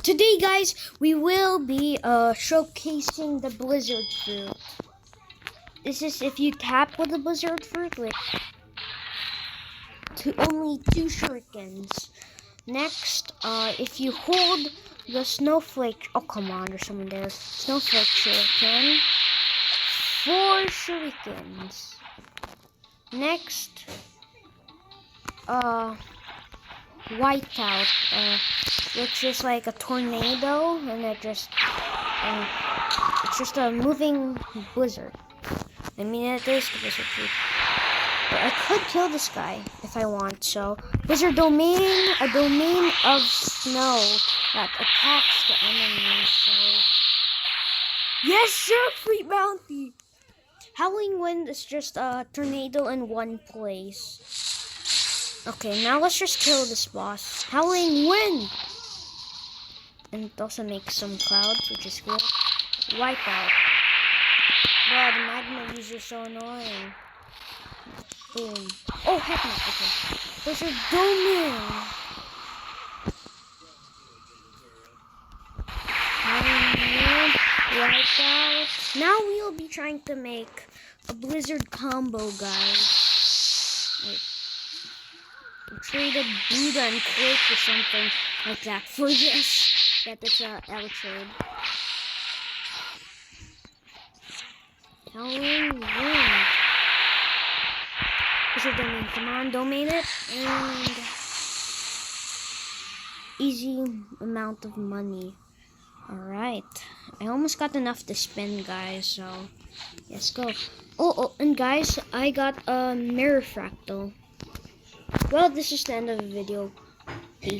Today, guys, we will be showcasing the Blizzard fruit. This is if you tap with the Blizzard fruit with only 2 shurikens. Next, if you hold the snowflake, oh come on, there's someone there. Snowflake shuriken, 4 shurikens. Next, whiteout, which is like a tornado, and it's just a moving blizzard. I mean, it is the blizzard fruit. But I could kill this guy if I want. So, Blizzard Domain, a domain of snow that attacks the enemy. So, yes, sir, free bounty. Howling Wind is just a tornado in one place. Okay, now let's just kill this boss. Howling Wind! And it also makes some clouds, which is cool. Wipeout. Wow, the magma user is so annoying. Boom. Oh, heck no. Okay. Blizzard Domain! Wipeout. Now we will be trying to make a Blizzard combo, guys. Wait. Trade a Buddha and Quake or something like that for yes. That's L trade. Howling Wind. Blizzard Domain, come on, domain it. And easy amount of money. Alright. I almost got enough to spend, guys, so let's go. Oh, and guys, I got a mirror fractal. Well, this is the end of the video.